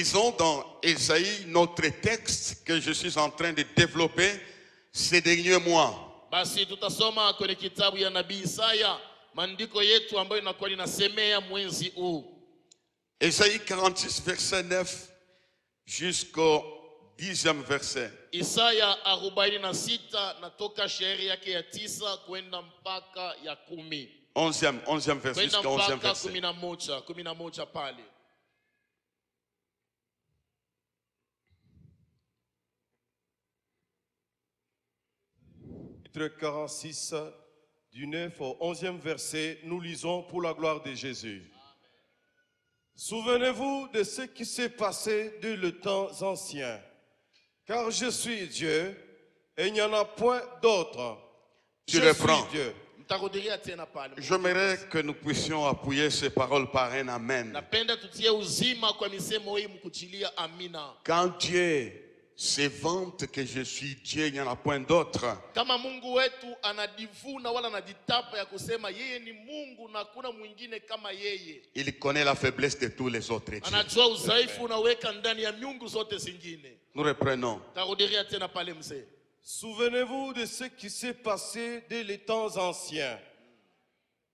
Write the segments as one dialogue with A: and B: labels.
A: Lisons dans Ésaïe notre texte que je suis en train de développer ces derniers mois.
B: Basi tutasoma kwenye kitabu ya nabii Isaya maandiko yetu ambayo inakuwa linasemea mwezi huu.
A: Ésaïe 46 verset 9 jusqu'au 10e verset.
B: Isaya 46 natoka shairi yake ya 9 kwenda mpaka ya 10.
A: 11e verset jusqu'au 11e verset.
B: 11 pale.
C: Chapitre 46 du 9 au 11e verset, nous lisons pour la gloire de Jésus. Souvenez-vous de ce qui s'est passé depuis le temps ancien, car je suis Dieu et il n'y en a point d'autre.
A: Tu reprends.
C: Dieu.
A: J'aimerais que nous puissions appuyer ces paroles par un amen. Quand Dieu se vante que je suis Dieu, il n'y en a point d'autre. Il connaît la faiblesse de tous les autres dieux. Nous reprenons.
C: Souvenez-vous de ce qui s'est passé dès les temps anciens,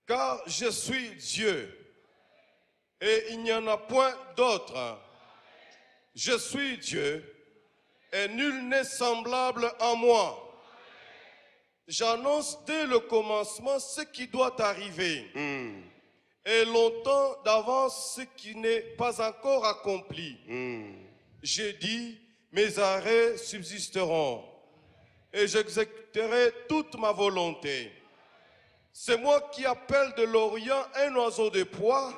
C: car je suis Dieu et il n'y en a point d'autre. Je suis Dieu et nul n'est semblable à moi. J'annonce dès le commencement ce qui doit arriver et longtemps d'avance ce qui n'est pas encore accompli. J'ai dit, mes arrêts subsisteront et j'exécuterai toute ma volonté. C'est moi qui appelle de l'Orient un oiseau de proie,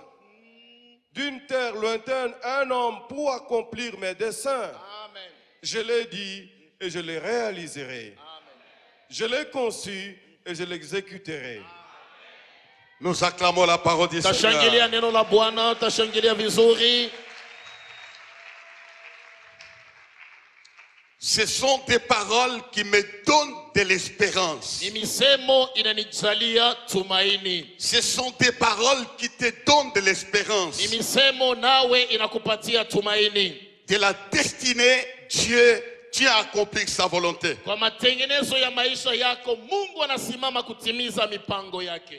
C: d'une terre lointaine un homme pour accomplir mes desseins.
B: Amen.
C: Je l'ai dit et je le réaliserai.
B: Amen.
C: Je l'ai conçu et je l'exécuterai.
A: Nous acclamons la parole du Seigneur.
B: Tashangilia neno la Bwana, tashangilia vizuri.
A: Ce sont des paroles qui me donnent de l'espérance. Ce sont des paroles qui te donnent de l'espérance. De la destinée, Dieu a accompli sa volonté.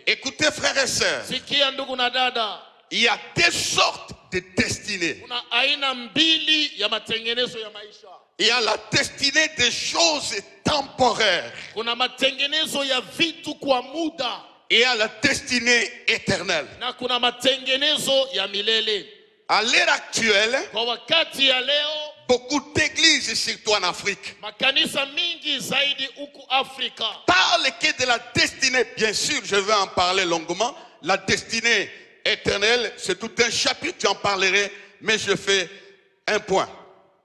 A: Écoutez, frères et sœurs, il y a deux sortes de destinées. Il y a la destinée des choses temporaires. Et il y a la destinée éternelle. À l'heure actuelle, beaucoup d'églises, surtout en Afrique, parlent que de la destinée. Bien sûr, je vais en parler longuement. La destinée éternelle, c'est tout un chapitre, j'en parlerai, mais je fais un point.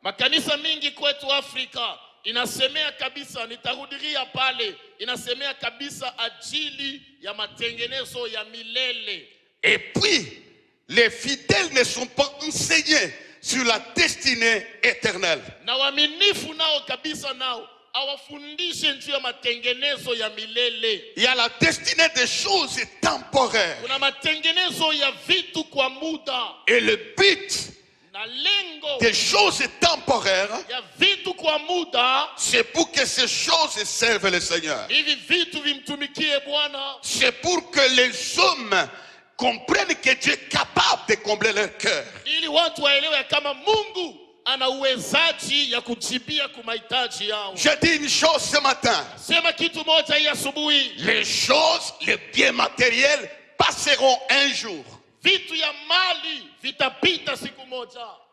B: Makanisa mingi kwetu Afrika inasemea kabisa, nitarudilia pale, inasemea kabisa ajili ya matengenezo ya milele.
A: Et puis, les fidèles ne sont pas enseignés sur la destinée éternelle.
B: Na waaminifu nao kabisa nao awafundishe njia ya matengenezo ya milele.
A: Il y a la destinée des choses temporaires.
B: Kuna matengenezo ya vitu kwa muda.
A: Et le but des choses temporaires, c'est pour que ces choses servent le Seigneur. C'est pour que les hommes comprennent que Dieu est capable de combler leur cœur. Je dis une chose ce matin. Les choses, les biens matériels passeront un jour.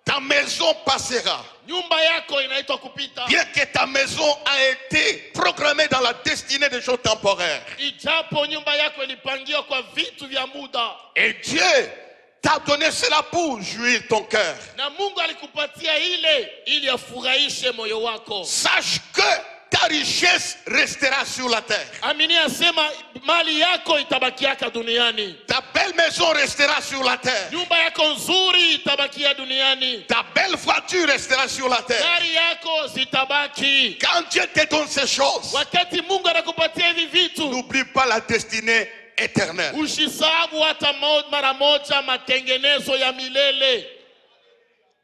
A: Ta maison passera. Bien que ta maison a été programmée dans la destinée des choses temporaires. Et Dieu t'a donné cela pour jouir ton cœur. Sache que ta richesse restera sur la terre. Ta belle maison restera sur la terre. Ta belle voiture restera sur la terre. Quand Dieu te donne ces choses, n'oublie pas la destinée éternelle.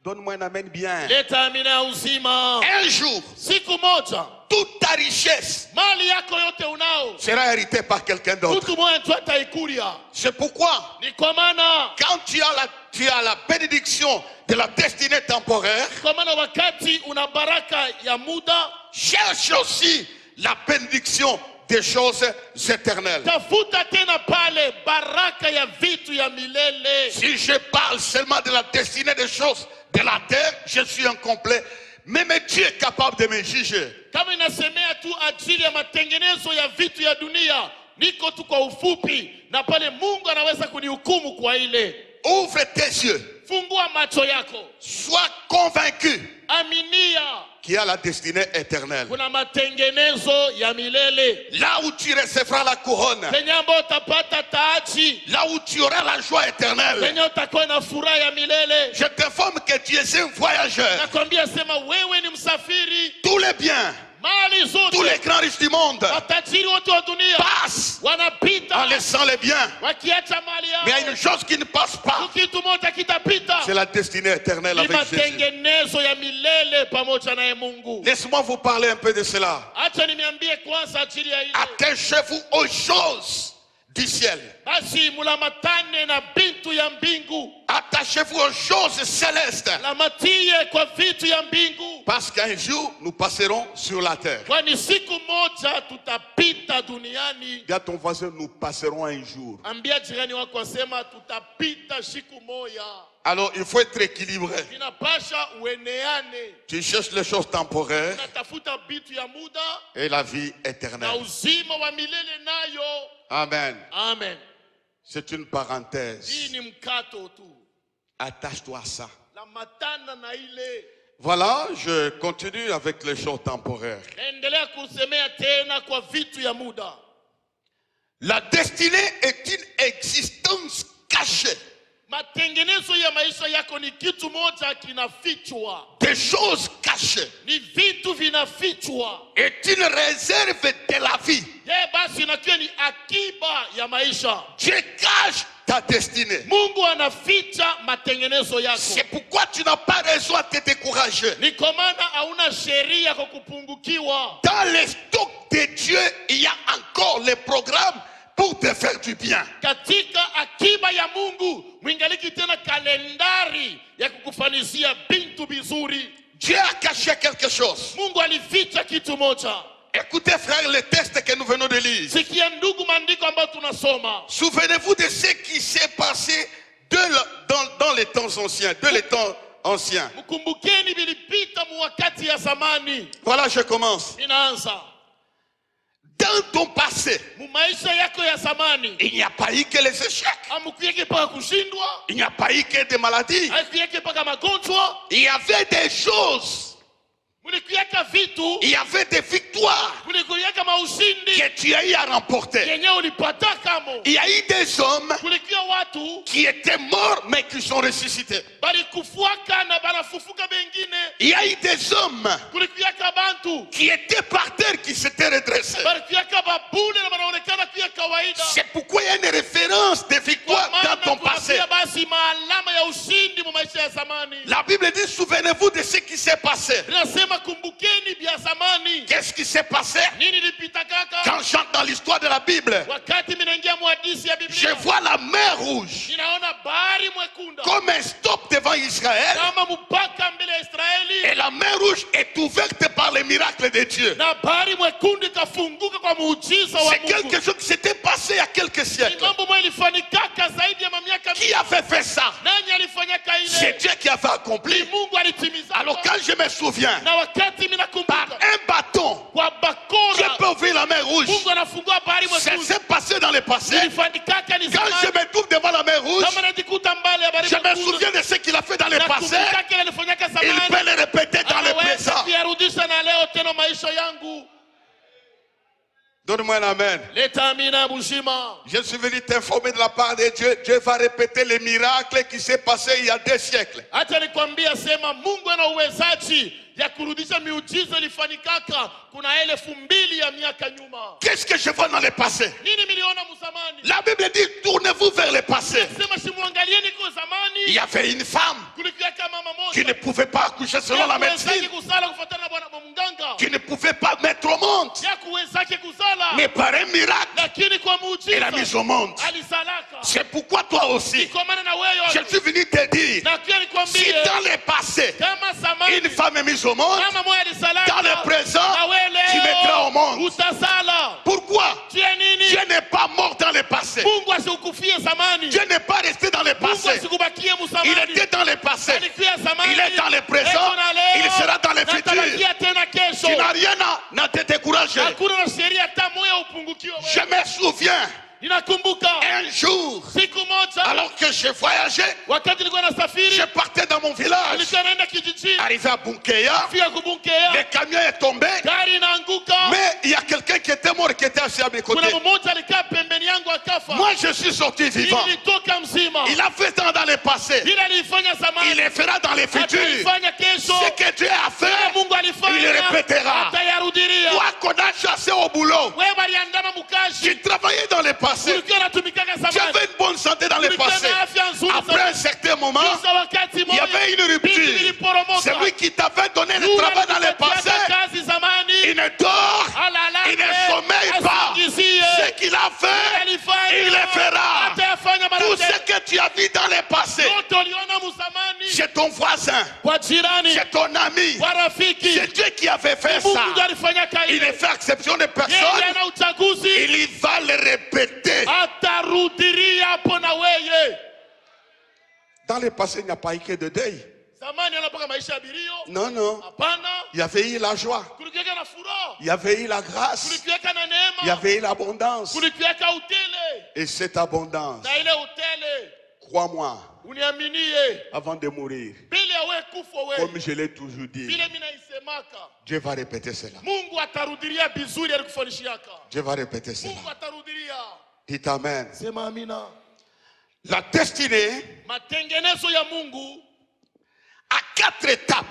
A: Donne-moi un amen bien.
B: Leta amina ya uzima.
A: Un jour,
B: Siku moja
A: toute ta richesse
B: mali yako yote unao
A: sera héritée par quelqu'un d'autre.
B: mtu mmoja tu ataikulia.
A: C'est pourquoi,
B: Ni kwa maana
A: quand tu as la bénédiction de la destinée temporaire,
B: kwa maana wakati una baraka ya muda,
A: cherche aussi la bénédiction des choses éternelles.
B: tafuta tena pale baraka ya vitu ya milele.
A: Si je parle seulement de la destinée des choses de la terre, je suis incomplet. Même Dieu est capable de me juger.
B: Kama inasemea tu ajili ya matengenezo ya vitu ya dunia, niko tu kwa ufupi, na pale Mungu anaweza kunihukumu kwa ile.
A: Ouvre tes yeux.
B: Fungua macho yako,
A: Sois convaincu
B: aminia
A: qu'il y a la destinée éternelle.
B: kuna matengenezo ya milele,
A: Là où tu recevras la couronne,
B: penye ambao utapata taji,
A: là où tu auras la joie éternelle.
B: penye utakuwa na furaha ya milele.
A: Je t'informe que tu es un voyageur.
B: Nakwambia sema wewe ni msafiri.
A: Tous les biens,
B: Mali
A: tous les
B: zote,
A: grands riches du monde
B: matajiri wote wa dunia
A: passent en
B: wanapita
A: laissant les biens.
B: wakiacha mali
A: Mais il y a
B: yao.
A: une chose qui ne passe pas.
B: Kitu moja kitapita,
A: C'est la destinée éternelle
B: ni
A: avec Jésus.
B: matengenezo ya milele pamoja naye Mungu.
A: Laisse-moi vous parler un peu de cela.
B: Acha niambie kwanza ajili ya ile.
A: Attachez-vous aux choses du ciel.
B: Basi mulamatane na bintu ya mbingu,
A: Attachez-vous aux choses célestes.
B: lamatie kwa vitu ya mbingu,
A: Parce qu'un jour, nous passerons sur la terre.
B: kwani siku moja tutapita duniani.
A: Dis à ton voisin, nous passerons un jour.
B: Ambia jirani wako asema tutapita siku moja.
A: Alors, il faut être équilibré.
B: Inapasha ueneane,
A: Tu cherches les choses temporaires
B: unatafuta bitu ya muda
A: et la vie
B: na
A: éternelle.
B: uzima wa milele nayo.
A: Amen.
B: Amen.
A: C'est une
B: Hii
A: parenthèse.
B: ni mkato tu,
A: Attache-toi à ça.
B: lamatana na ile.
A: Voilà, je continue avec les choses temporaires.
B: Naendelea kusemea tena kwa vitu ya muda.
A: La destinée est une existence cachée.
B: Matengenezo ya maisha yako ni kitu moja kinafichwa,
A: Des choses cachées.
B: ni vitu vinafichwa.
A: Est une réserve de la vie.
B: Basi inakuwa ni akiba ya maisha.
A: Dieu cache ta destinée.
B: Mungu anaficha matengenezo yako.
A: C'est pourquoi tu n'as pas raison à te décourager.
B: Ni kwa maana hauna sheria kwa kupungukiwa.
A: Dans les stocks de Dieu, il y a encore les programmes pour te faire du bien.
B: Katika akiba ya Mungu mwingaliki tena kalendari ya kukufanizia bintu bizuri.
A: Dieu a caché quelque chose.
B: Mungu alificha kitu moja.
A: Écoutez, frères, le texte que nous venons de lire.
B: Sikia ndugu, maandiko ambayo tunasoma.
A: Souvenez-vous de ce qui s'est passé dans les temps anciens, de les temps anciens.
B: Mkumbukeni vilipita mu wakati ya zamani.
A: Voilà, je commence.
B: Inaanza.
A: Dans ton passé,
B: Mu maisha yako ya zamani,
A: il n'y a pas eu que les échecs.
B: amukuyeke paka kushindwa,
A: Il n'y a pas eu que des maladies.
B: haikuyeke paka magonjwa,
A: Il y avait des choses.
B: mulikuyeka vitu,
A: Il y avait des victoires
B: mulikuyeka maushindi
A: que tu as eu à remporter.
B: yenye ulipata kamo.
A: Il y a eu des hommes
B: Kulikuwa watu
A: qui étaient morts mais qui sont ressuscités.
B: balikufuaka na banafufuka bengine.
A: Il y a eu des hommes
B: Kulikuwa bantu
A: qui étaient par terre qui s'étaient redressés.
B: balikuwa babule na banaonekana kuwa kawaida.
A: C'est pourquoi il y a une référence de victoire
B: Kwa maana
A: dans ton passé.
B: kunakuwa basi maalama ya ushindi mu maisha ya zamani.
A: La Bible dit, souvenez-vous de ce qui s'est passé.
B: Inasema kumbukeni bia zamani.
A: Qu'est-ce qui s'est passé?
B: Nini lipita kaka?
A: Quand j'entre dans l'histoire de la Bible,
B: Wakati minaingia muhadisi ya
A: je
B: Biblia,
A: vois la mer rouge
B: ninaona bahari mwekunda
A: comme un stop devant Israël.
B: kama mpaka mbele ya Israeli,
A: Et la mer rouge est ouverte par les miracles de Dieu.
B: na bahari mwekundu ikafunguka kwa muujiza wa
A: C'est
B: Mungu.
A: quelque chose qui s'était passé il y a quelques
B: Ni
A: siècles.
B: mambo moja ilifanyikaka zaidi ya miaka
A: Qui avait fait ça?
B: Nani alifanyaka
A: C'est
B: ile?
A: Dieu qui avait accompli.
B: Ni Mungu alitimiza.
A: Alors quand je me souviens,
B: Na wakati
A: par
B: minakumbuka
A: un bâton,
B: kwa
A: Dieu
B: bakora
A: peut ouvrir la mer rouge.
B: Mungu anafungua bahari
A: Ça
B: mwekundu.
A: s'est passé dans le passé.
B: Ilifanyikaka ni
A: Quand je
B: zamani.
A: me trouve devant la mer rouge,
B: Kama najikuta mbali ya bahari
A: je me
B: mwekundu,
A: souviens de ce qu'il a fait dans le passé.
B: nakumbuka kile alifanyaka
A: Il
B: zamani.
A: peut le répéter dans le
B: Anaweza
A: présent.
B: kuyarudisha na leo tena maisha yangu.
A: Donne-moi un amen.
B: Leta amina buzima.
A: Je suis venu t'informer de la part de Dieu. Dieu va répéter les miracles qui s'est passé il y a 2 siècles.
B: Acha nikwambia sema Mungu ana uwezaji ya kurudisha miujiza ilifanyikaka kuna 2000 ya miaka nyuma.
A: Qu'est-ce que je vois dans le passé?
B: Nini miliona muzamani?
A: La Bible dit, tournez-vous vers le passé.
B: Sema simuangalieni kwa
A: Il y
B: zamani.
A: avait une femme
B: Kulikuwa kama mama
A: qui qui ne pouvait pas accoucher selon la médecine, qui ne pouvait pas mettre au monde, mais par un miracle, il a mis au monde. C'est pourquoi toi aussi, je suis venu te dire, si dans le passé, une femme est mise au monde, dans le présent, tu mettras au monde. Pourquoi? Dieu n'est pas mort dans le passé. Dieu n'est pas resté dans le passé. Il était dans le passé. Il est dans le présent. Il sera dans le futur. Tu n'as rien à te décourager. Je me souviens un jour, alors que je voyageais, je partais dans mon village. Arrivé à Bunkeya, le camion est tombé, mais il y a quelqu'un qui était mort, qui était assis à mes côtés. Moi je suis sorti vivant. Il a fait ça dans le passé, il le fera dans le futur. Ce que Dieu a fait, il le répétera. Toi qu'on a chassé au boulot, tu travaillais dans le passé, tu avais une bonne santé dans le passé. Après un certain moment, il y avait une rupture. C'est lui qui t'avait donné le travail dans le passé. Il ne dort, il ne sommeille pas. Ce qu'il a fait, il le fera. Tout ce que tu as vu dans le passé, c'est ton voisin, c'est ton ami, c'est Dieu qui avait fait ça. Il ne fait exception de personne. Il va le répéter. Dans le passé, il n'y a pas eu que de deuil. Non, non. Il y avait eu la joie. Il y avait eu la grâce. Il y avait eu l'abondance. Et cette abondance, crois-moi, avant de mourir, comme je l'ai toujours dit, Dieu va répéter cela. Dieu va répéter cela. Dites amen. La destinée à 4 étapes.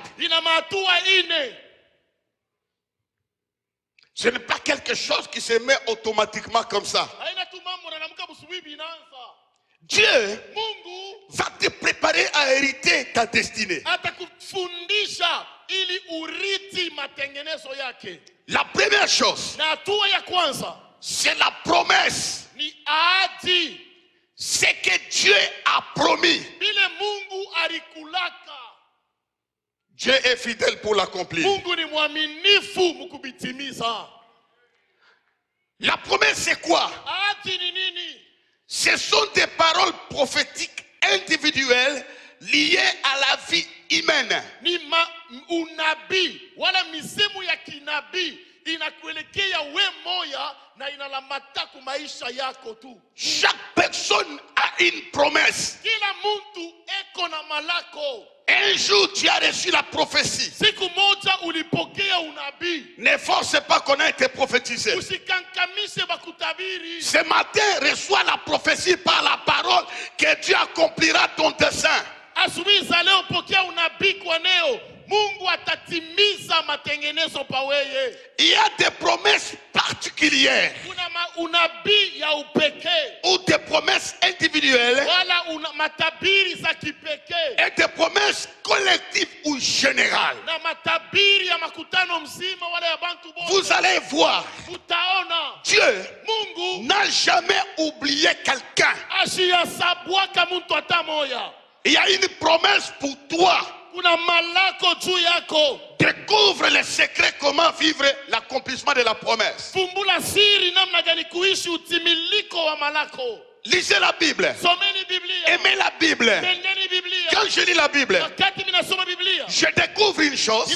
A: Ce n'est pas quelque chose qui se met automatiquement comme ça. Dieu va te préparer à hériter ta destinée. La première chose, c'est la promesse. Ce que Dieu a promis, Dieu est fidèle pour l'accomplir. La promesse, c'est quoi? Ce sont des paroles prophétiques individuelles liées à la vie humaine. Chaque personne a une promesse. Un jour tu as reçu la prophétie. Ne force pas qu'on a été prophétisé. Ce matin, reçois la prophétie par la parole que Dieu accomplira ton dessein. Il y a des promesses particulières ou des promesses individuelles et des promesses collectives ou générales. Vous allez voir, Dieu n'a jamais oublié quelqu'un. Il y a une promesse pour toi. Découvre les secrets, comment vivre l'accomplissement de la promesse. Lisez la Bible. Aimez la Bible. Quand je lis la Bible, je découvre une chose.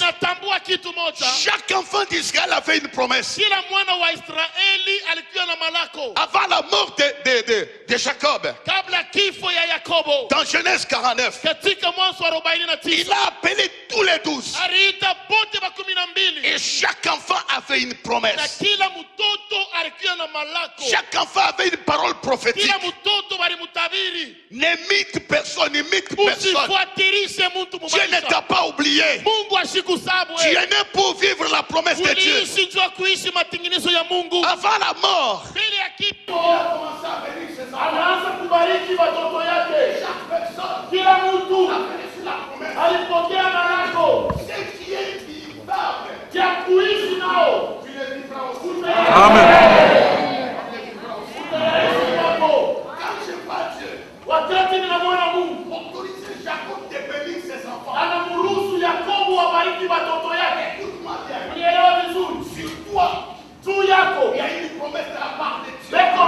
A: Chaque enfant d'Israël avait une promesse. Avant la mort de Jacob, dans Genèse 49, il a appelé tous les 12. Et chaque enfant avait une promesse. Chaque enfant avait une parole prophétique. N'imite personne, imite personne. Dieu ne t'a pas oublié. Tu es né pour vivre la promesse de Dieu. Avant la mort, il a commencé à bénir ses enfants. Chaque personne a reçu la promesse.
B: alipokea malako
A: Ce qui est vivable,
B: ya kuishi nao.
A: tu le vivras aussi. Quand je vois Dieu,
B: Wakati ninamwona Mungu
A: autoriser Jacob de bénir ses enfants.
B: anamruhusu Yakobo wabariki watoto yake.
A: Écoute-moi bien.
B: Unielewa vizuri?
A: Sur toi,
B: Juu yako
A: il y a une promesse de la part de Dieu.
B: beko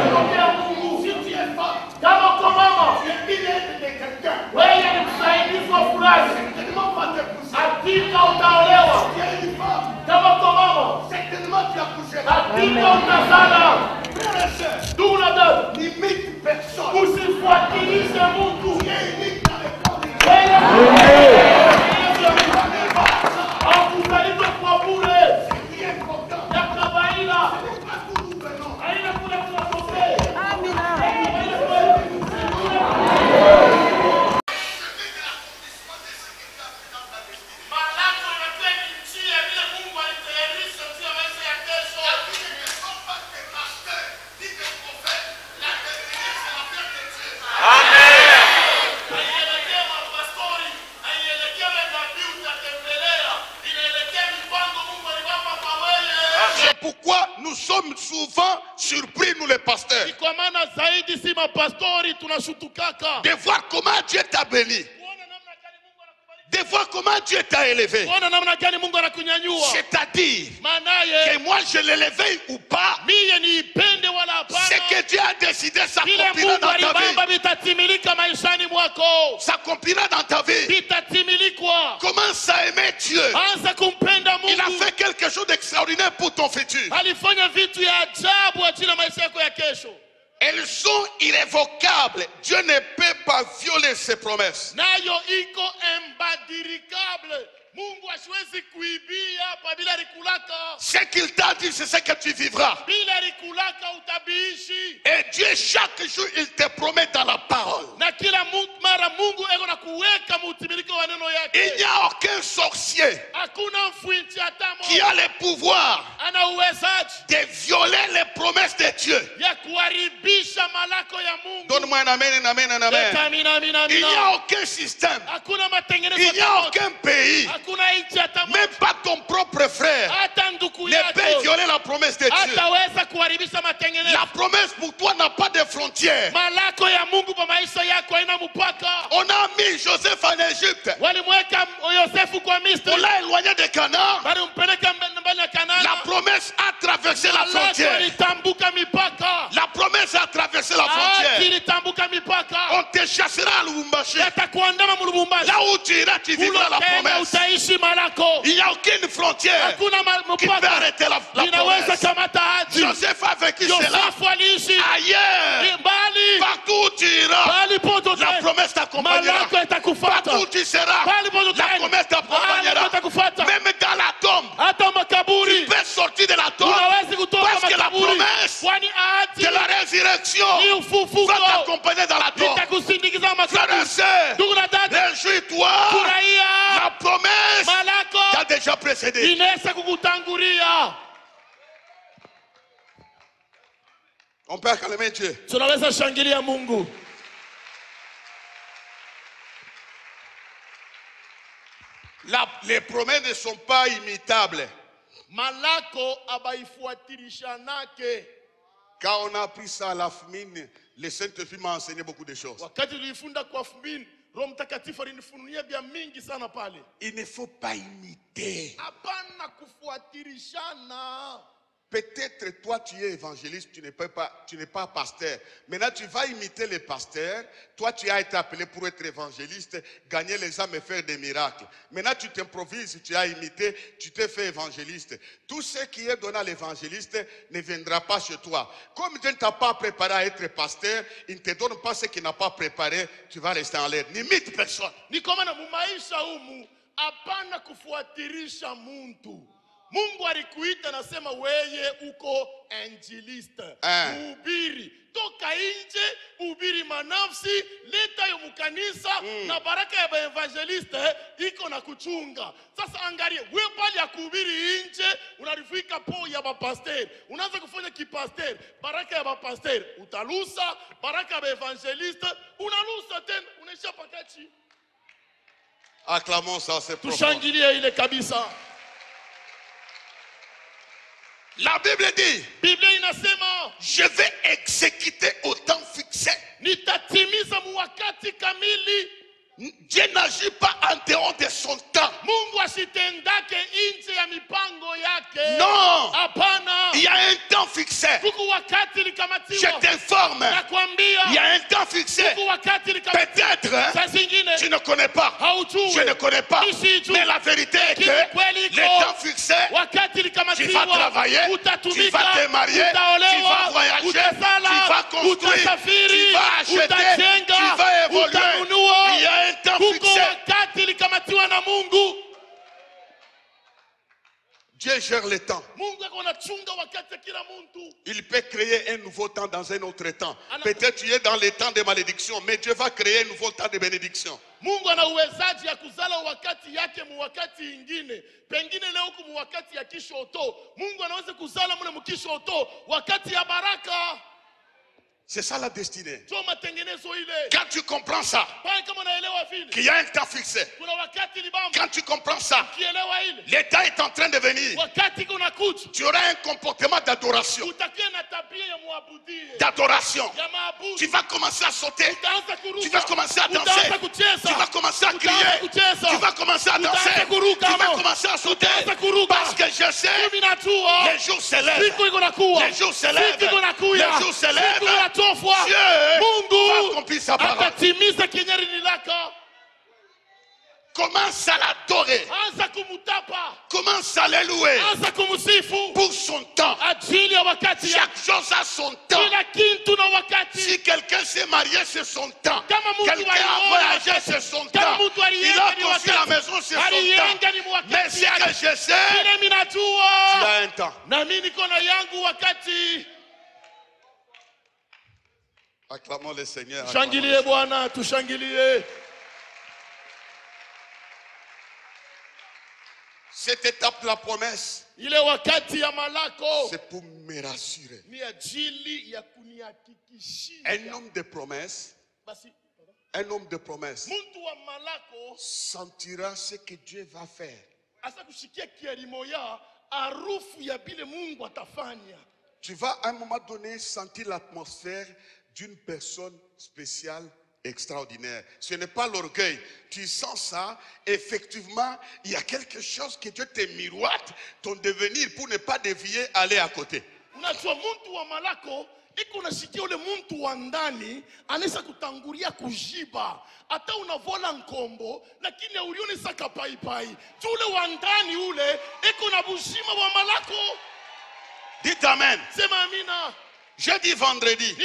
B: kutokea Mungu.
A: Si tu es femme,
B: Kama uko mama,
A: tu es une aide de quelqu'un.
B: wewe ni msaidizi wa fulani,
A: Certainement pas t'épouser.
B: hakika utaolewa.
A: Tu es une femme,
B: Kama uko mama,
A: certainement tu as couché.
B: hakika utazala.
A: Frères et sœurs,
B: Ndugu na dada,
A: n'imite personne.
B: usifuatilishe Mungu.
A: Tu es unique dans le corps de Dieu.
B: Hakuzalishwa kwa bure.
A: Qui est important.
B: Ya kawaida.
A: C'est pas d'où nous venons.
B: Haina kule tunatokea. Malako inakuwa ni njia vile Mungu alitayarisha njia maisha ya kesho. Haielekea mapastori, haielekea manabii utatembelea. Inaelekea mipango Mungu aliwapa kwa wewe.
A: C'est pourquoi nous sommes souvent surpris, nous les pasteurs,
B: Ni kwa maana zaidi si mapastori tunashutukaka.
A: de voir comment Dieu t'a béni,
B: Kuona namna gani Mungu anakubariki.
A: de voir comment Dieu t'a élevé.
B: Kuona namna gani Mungu anakunyanyua.
A: C'est-à-dire
B: Maanaye
A: que moi je l'élevé ou pas,
B: miye niipende wala
A: ce
B: hapana.
A: que Dieu a décidé
B: Vile
A: s'accomplira
B: Mungu
A: dans ta
B: alibamba
A: vie.
B: vitatimilika maishani mwako.
A: S'accomplira dans ta vie.
B: Vitatimilikwa.
A: Commence à aimer Dieu.
B: Anza kumpenda
A: Il a
B: Mungu.
A: fait quelque chose d'extraordinaire pour ton futur.
B: Alifanya vitu ya ajabu ajili ya maisha yako ya kesho.
A: Elles sont irrévocables. Dieu ne peut pas violer ses promesses.
B: Nayo iko imbadirikable. Mungu asiwezi kuibia hapa bila rikulaka.
A: Ce qu'il t'a dit, c'est ce que tu vivras.
B: Bila rikulaka utabiishi.
A: Et Dieu, chaque jour, il te promet dans la parole.
B: Na kila mara Mungu eko na kuweka mutimiliki wa neno
A: Il
B: yake.
A: n'y a aucun sorcier
B: Hakuna mfuinchi hata
A: qui a
B: moja
A: le pouvoir
B: ana uwezaji
A: de violer les promesses de Dieu.
B: ya kuharibisha malako ya Mungu.
A: Donne-moi un amen, un amen, un amen.
B: Leta amina, amina,
A: Il n'y
B: amina.
A: a aucun système.
B: Hakuna matengenezo
A: Il n'y a
B: hata moja.
A: aucun pays.
B: Hakuna nchi hata moja.
A: Même pas ton propre frère
B: Hata ndugu
A: ne peut
B: yako
A: violer la promesse de Dieu.
B: hataweza kuharibisha matengenezo.
A: La promesse pour toi n'a pas de frontières.
B: Malako ya Mungu kwa maisha yako haina mpaka.
A: On a mis Joseph en Égypte.
B: Walimweka Yosefu kwa
A: On
B: Misri.
A: l'a éloigné de Canaan.
B: Walimpeleka mbali ya
A: La
B: Kanaani.
A: promesse a traversé la
B: Malako
A: frontière.
B: ilitambuka mipaka.
A: La promesse a traversé la
B: Haki
A: frontière.
B: ilitambuka mipaka.
A: On te chassera à Lubumbashi.
B: Yatakuandama mu Lubumbashi.
A: Là où tu iras, tu vivras la
B: Ulotenda
A: promesse.
B: utaishi malako.
A: Il n'y a aucune frontière
B: Hakuna
A: qui peut
B: mpaka
A: arrêter la
B: inaweza
A: promesse.
B: kamata haji.
A: Joseph a vécu cela.
B: Yosefu aliishi
A: Ailleurs,
B: mbali.
A: partout où tu iras,
B: Bali pote
A: la promesse t'accompagnera.
B: malako itakufuata.
A: Partout où tu seras,
B: Bali pote
A: la promesse t'accompagnera.
B: itakufuata.
A: Même dans la tombe,
B: Hata
A: tu
B: makaburi
A: peux sortir de la tombe
B: unawezi kutoka
A: parce que la
B: makaburi.
A: promesse
B: Kwani ahadi
A: de la résurrection
B: ni ufufuko
A: va t'accompagner dans la tombe.
B: itakusindikiza
A: Frères et
B: makaburi.
A: sœurs,
B: Ndugu na dada,
A: réjouis-toi.
B: furahia
A: La promesse t'a
B: malako
A: déjà précédé.
B: inaweza kukutangulia.
A: On peut acclamer Dieu.
B: Tunaweza shangilia Mungu.
A: Les promesses ne sont pas imitables.
B: Malako abaifuatilishanake.
A: Quand on a appris ça à la famine, le Saint-Esprit m'a enseigné beaucoup de choses.
B: Wakati tulifunda kwa fumini, Roho Mtakatifu alinifunulia vya mingi sana pale.
A: Il ne faut pas imiter.
B: Hapana kufuatilishana.
A: Peut-être toi tu es évangéliste, tu n'es pas pasteur. Maintenant tu vas imiter les pasteurs. Toi tu as été appelé pour être évangéliste, gagner les âmes et faire des miracles. Maintenant tu t'improvises, tu as imité, tu t'es fait évangéliste. Tout ce qui est donné à l'évangéliste ne viendra pas chez toi. Comme Dieu ne t'a pas préparé à être pasteur, il ne te donne pas ce qu'il n'a pas préparé, tu vas rester en l'air. N'imite personne.
B: Ni kama na mumaisha humu, hapana kufuatilisha muntu. Mungu alikuita nasema weye uko injiliste. Uhubiri. Toka nje, uhubiri manafsi, leta yo mukanisa na baraka ya evangeliste iko na kuchunga. Sasa angalia, wewe pale ya kuhubiri nje, unarifika po ya bapasteur. Unaanza kufanya kipasteur, baraka ya bapasteur utalusa, baraka ya evangeliste unalusa tena, unaisha pakachi.
A: Acclamons ça, c'est profond.
B: Tushangilie ile kabisa.
A: La Bible dit,
B: Biblia inasema,
A: je vais exécuter au temps fixé.
B: Nitatimiza muwakati kamili.
A: Dieu n'agit pas en dehors de son temps.
B: Mungu asitendake nje ya mipango yake.
A: Non.
B: Hapana.
A: Il y a un temps fixé.
B: Kuku wakati likamatiwa.
A: Je t'informe.
B: Nakwambia.
A: Il y a un temps fixé.
B: Kuku wakati likamatiwa.
A: Peut-être
B: saa zingine
A: tu ne connais pas.
B: Haujui.
A: Je ne connais pas.
B: Nisijui.
A: Mais la vérité est que le temps fixé,
B: wakati
A: tu vas travailler, tu vas te marier, tu vas voyager, tu vas construire, tu vas acheter, tu vas évoluer. Il y a un temps fixé. Dieu gère le temps. Il peut créer un nouveau temps dans un autre temps. Peut-être tu es dans le temps de malédiction, mais Dieu va créer un nouveau temps de bénédiction.
B: Mungu ana uwezaji ya kuzala wakati yake muwakati ingine. Pengine leo ku muwakati ya kishoto. Mungu anaweza kuzala mule mkishoto wakati ya baraka.
A: C'est ça la destinée.
B: Quand
A: Quand tu comprends ça, qu'il y a un temps fixé. Quand tu comprends ça, le temps est en train de venir. Tu auras un comportement d'adoration. D'adoration. Tu vas commencer à sauter. Tu vas commencer à danser. Tu vas commencer à crier. Tu vas commencer à danser. Tu vas commencer à sauter. Parce que je sais, les jours s'élèvent. Les jours s'élèvent. Les jours s'élèvent. Dieu va accomplir sa parole. Commence à l'adorer. Commence à le louer. Pour son temps. Chaque chose a son temps. Si quelqu'un s'est marié, c'est son temps. Quelqu'un a voyagé, c'est son temps. Il a construit la maison, c'est son temps. Mais ce que je sais, tu as un temps. Acclamons le Seigneur.
B: Tushangilie Bwana, tushangilie.
A: Cette étape de la promesse,
B: ile wakati ya malako,
A: c'est pour me rassurer.
B: Ni ajili ya kunihakikishia.
A: Un homme de promesse, un homme de promesse
B: muntu wa malako
A: sentira ce que Dieu va faire.
B: Asa kushikia kielimo ya harufu ya bile Mungu atafanya.
A: Tu vas à un moment donné sentir l'atmosphère d'une personne spéciale, extraordinaire. Ce n'est pas l'orgueil. Tu sens ça. Effectivement, il y a quelque chose que Dieu te miroite, ton devenir, pour ne pas dévier, aller à côté.
B: Unajua muntu wa malako iko nasikia ule muntu wa ndani anaweza kutangulia kujiba. Hata unavola nkombo lakini ulione saka paipai. Tule wa ndani ule iko na bushima wa malako.
A: Dites amen.
B: Sema amina.
A: Jeudi, vendredi,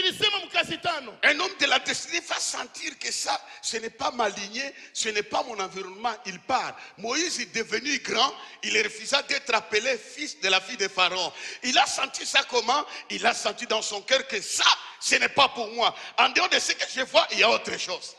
B: un
A: homme de la destinée va sentir que ça, ce n'est pas ma lignée, ce n'est pas mon environnement. Il part. Moïse est devenu grand, il refusa d'être appelé fils de la fille de Pharaon. Il a senti ça comment? Il a senti dans son cœur que ça, ce n'est pas pour moi. En dehors de ce que je vois, il y a autre chose.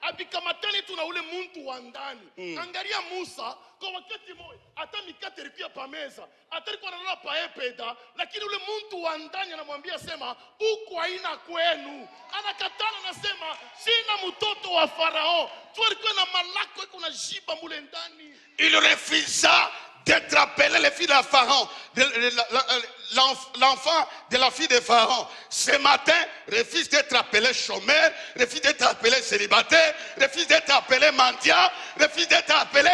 B: Abikamatani tuna ule muntu wa ndani. Angalia Musa kwa wakati moja hata mikate ilikuwa pameza, hata alikuwa analala paepeda, lakini ule muntu wa ndani anamwambia sema uko haina kwenu. Anakatana anasema sina mtoto wa Farao. Tu alikuwa na malako iko na jiba mule ndani.
A: Il refusa d'être appelé le fils de Pharaon, l'enfant de la fille de Pharaon. Ce matin, refuse d'être appelé chômeur, refuse d'être appelé célibataire, refuse d'être appelé mendiant, refuse d'être appelé,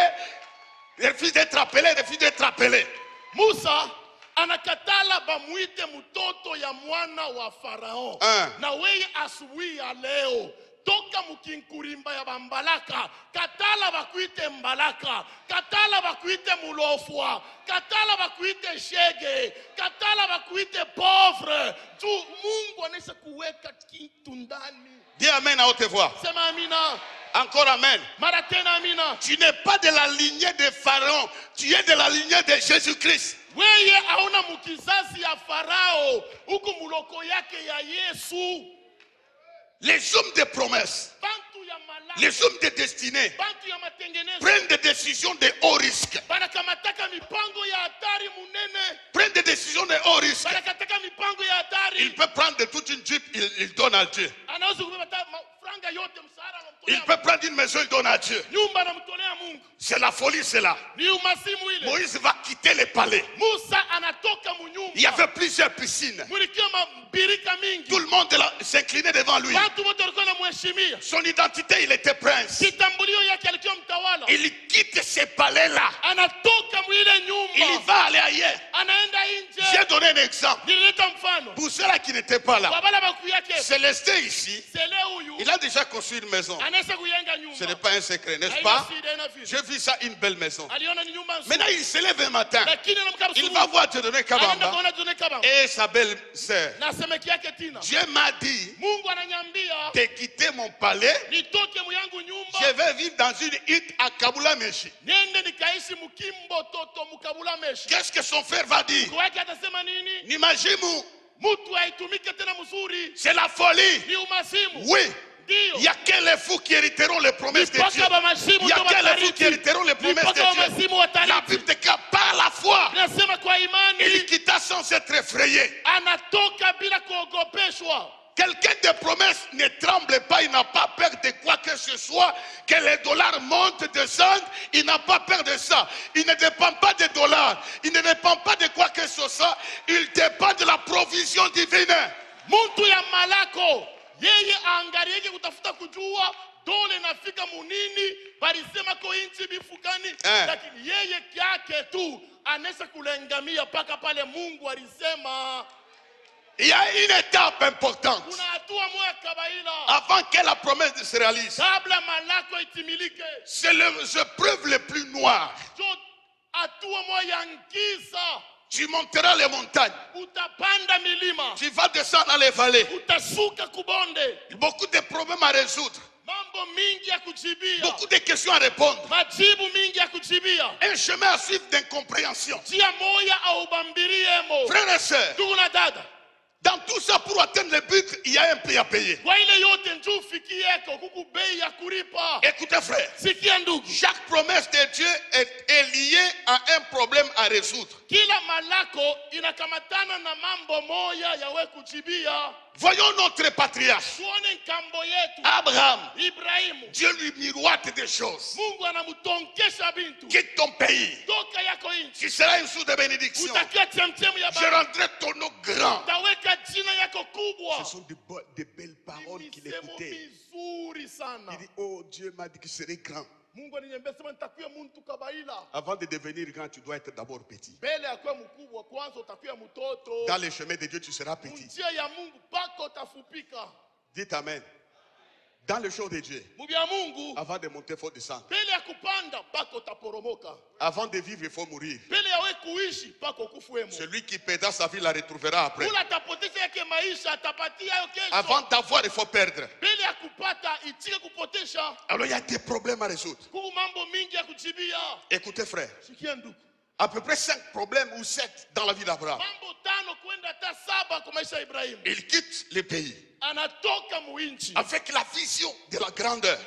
A: refuse d'être appelé.
B: Musa anakatala bamuite mtoto ya mwana wa Farao. Na wewe asubuhi ya leo toka mukinkurimba ya bambalaka, katala bakuite mbalaka, katala bakuite mulofwa, katala bakuite shege, katala bakuite pauvre. Tu Mungu anaweza kuweka kitu ndani.
A: Dis amen à haute voix.
B: Sema amina.
A: Encore amen.
B: Maratena amina.
A: Tu n'es pas de la lignée de Pharaon, tu es de la lignée de Jésus-Christ.
B: Weye hauna mukizazi ya Farao, huku muloko yake ya Yesu.
A: Les hommes de promesse, les hommes de destinée prennent des décisions de haut risque. Prennent des décisions de haut risque. Il ne peut prendre de toute une jupe, il donne à Dieu. Il peut prendre une maison, il donne à Dieu. C'est la folie, c'est là. Moïse va quitter le palais. Il y avait plusieurs piscines. Tout le monde s'inclinait devant lui. Son identité, il était prince. Il quitte ce palais-là. Il va aller ailleurs. J'ai donné un exemple. Pour ceux-là qui n'étaient pas là, Célestin ici, il a déjà construit une maison. Ce n'est pas un secret, n'est-ce pas? J'ai vu ça, une belle maison. Maintenant, il se lève un matin. Il va voir Dieudonné Kabamba et sa belle-sœur. Dieu m'a dit de quitter mon palais. Je vais vivre dans une hutte à Kabula Meshi. Qu'est-ce que son frère va dire? Nimajimu. C'est la folie. Oui. Il n'y a que les fous qui hériteront les promesses de Dieu. Il n'y a que les fous qui hériteront les promesses de Dieu. La Bible déclare par la foi. Il quitta sans être effrayé. Quelqu'un de promesses ne tremble pas, il n'a pas peur de quoi que ce soit, que les dollars montent, descendent, il n'a pas peur de ça. Il ne dépend pas des dollars, il ne dépend pas de quoi que ce soit, il dépend de la provision divine.
B: Muntu ya malako, yeye angarieke kutafuta kujua dole nafika munini, barisema ko inchi bifukani, lakini yeye kyake tu anaweza kulengamia paka pale Mungu alisema.
A: Il y a une étape importante avant que la promesse se réalise. C'est les épreuves les plus noires. Tu monteras les montagnes. Tu vas descendre dans les vallées. Beaucoup de problèmes à résoudre. Beaucoup de questions à répondre. Un chemin à suivre d'incompréhension. Frères et sœurs, dans tout ça, pour atteindre le but, il y a un prix à payer. Écoutez frère, chaque promesse de Dieu est liée à un problème à résoudre. Voyons notre patriarche Abraham. Dieu lui miroite des choses. Quitte ton pays. Tu seras une source de bénédiction. Je rendrai ton nom grand. Ce sont de belles paroles qu'il écoutait. Il dit, oh Dieu m'a dit que je serai grand. Avant de devenir grand, tu dois être d'abord petit. Dans les chemins de Dieu, tu seras petit. Dites amen. Dans le champ de Dieu, avant de monter, il faut descendre. Avant de vivre, il faut mourir. Celui qui perdra sa vie la retrouvera après. Avant d'avoir, il faut perdre. Alors il y a des problèmes à résoudre. Écoutez frère, à peu près 5 problèmes ou 7 dans la vie d'Abraham. Il quitte le pays avec la vision de la grandeur,